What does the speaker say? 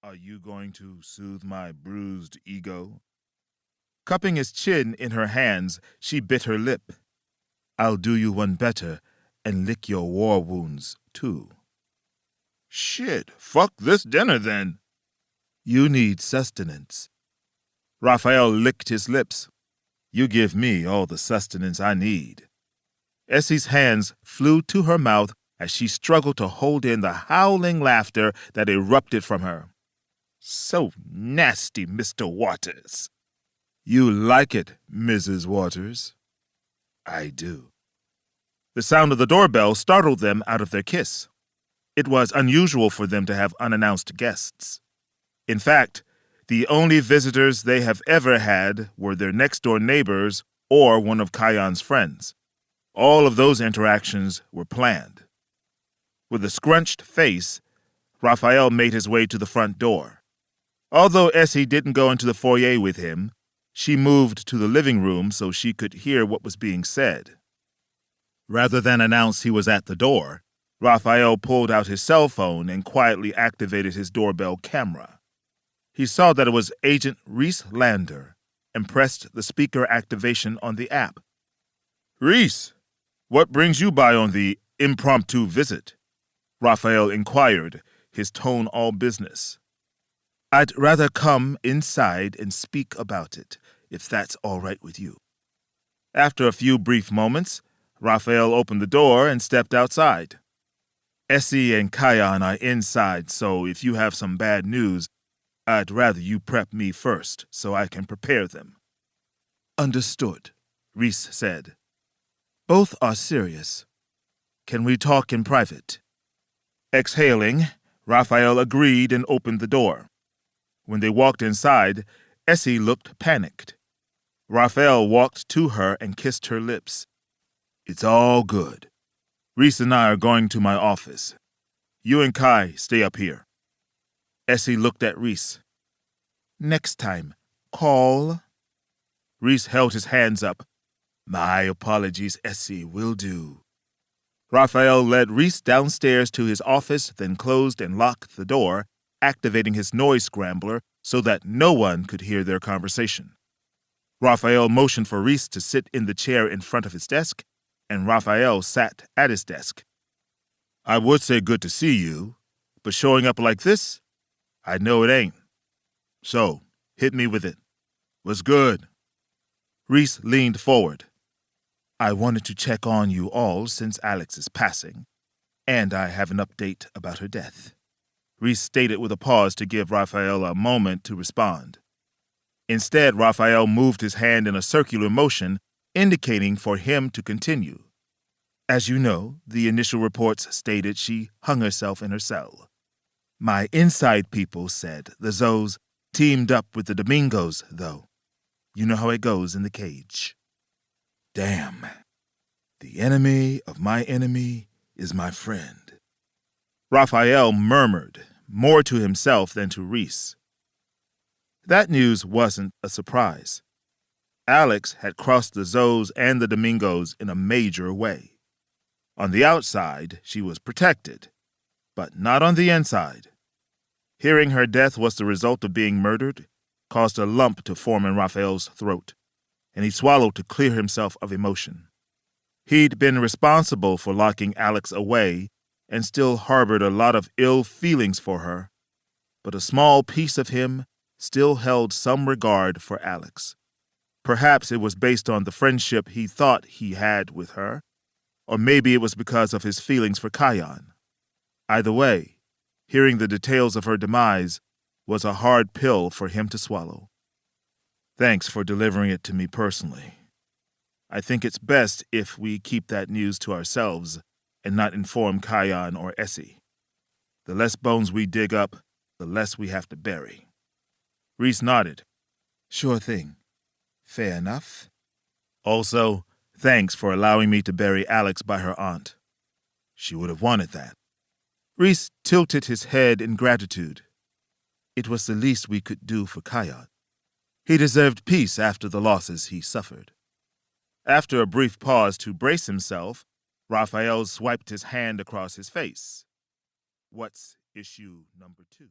Are you going to soothe my bruised ego? Cupping his chin in her hands, she bit her lip. I'll do you one better and lick your war wounds, too. Shit, fuck this dinner then. You need sustenance. Raphael licked his lips. You give me all the sustenance I need. Essie's hands flew to her mouth as she struggled to hold in the howling laughter that erupted from her. So nasty, Mr. Waters. You like it, Mrs. Waters? I do. The sound of the doorbell startled them out of their kiss. It was unusual for them to have unannounced guests. In fact, the only visitors they have ever had were their next-door neighbors or one of Kaion's friends. All of those interactions were planned. With a scrunched face, Raphael made his way to the front door. Although Essie didn't go into the foyer with him, she moved to the living room so she could hear what was being said. Rather than announce he was at the door, Raphael pulled out his cell phone and quietly activated his doorbell camera. He saw that it was Agent Rhys Lander and pressed the speaker activation on the app. Rhys, what brings you by on the impromptu visit? Raphael inquired, his tone all business. I'd rather come inside and speak about it, if that's all right with you. After a few brief moments, Raphael opened the door and stepped outside. Essie and Kaion are inside, so if you have some bad news, I'd rather you prep me first so I can prepare them. Understood, Rhys said. Both are serious. Can we talk in private? Exhaling, Raphael agreed and opened the door. When they walked inside, Essie looked panicked. Raphael walked to her and kissed her lips. It's all good. Rhys and I are going to my office. You and Kai stay up here. Essie looked at Rhys. Next time, call. Rhys held his hands up. My apologies, Essie, will do. Raphael led Rhys downstairs to his office, then closed and locked the door, activating his noise scrambler so that no one could hear their conversation. Raphael motioned for Rhys to sit in the chair in front of his desk, and Raphael sat at his desk. I would say good to see you, but showing up like this, I know it ain't. So, hit me with it. What's good? Rhys leaned forward. I wanted to check on you all since Alex's passing, and I have an update about her death. Rhys stated with a pause to give Raphael a moment to respond. Instead, Raphael moved his hand in a circular motion, indicating for him to continue. As you know, the initial reports stated she hung herself in her cell. My inside people said the Zos teamed up with the Domingos, though. You know how it goes in the cage. Damn. The enemy of my enemy is my friend. Raphael murmured, more to himself than to Rhys. That news wasn't a surprise. Alex had crossed the Zos and the Domingos in a major way. On the outside, she was protected, but not on the inside. Hearing her death was the result of being murdered caused a lump to form in Raphael's throat, and he swallowed to clear himself of emotion. He'd been responsible for locking Alex away and still harbored a lot of ill feelings for her, but a small piece of him still held some regard for Alex. Perhaps it was based on the friendship he thought he had with her, or maybe it was because of his feelings for Kaion. Either way, hearing the details of her demise was a hard pill for him to swallow. Thanks for delivering it to me personally. I think it's best if we keep that news to ourselves and not inform Kaion or Essie. The less bones we dig up, the less we have to bury. Rhys nodded. Sure thing. Fair enough. Also, thanks for allowing me to bury Alex by her aunt. She would have wanted that. Rhys tilted his head in gratitude. It was the least we could do for Kaion. He deserved peace after the losses he suffered. After a brief pause to brace himself, Raphael swiped his hand across his face. What's issue number 2?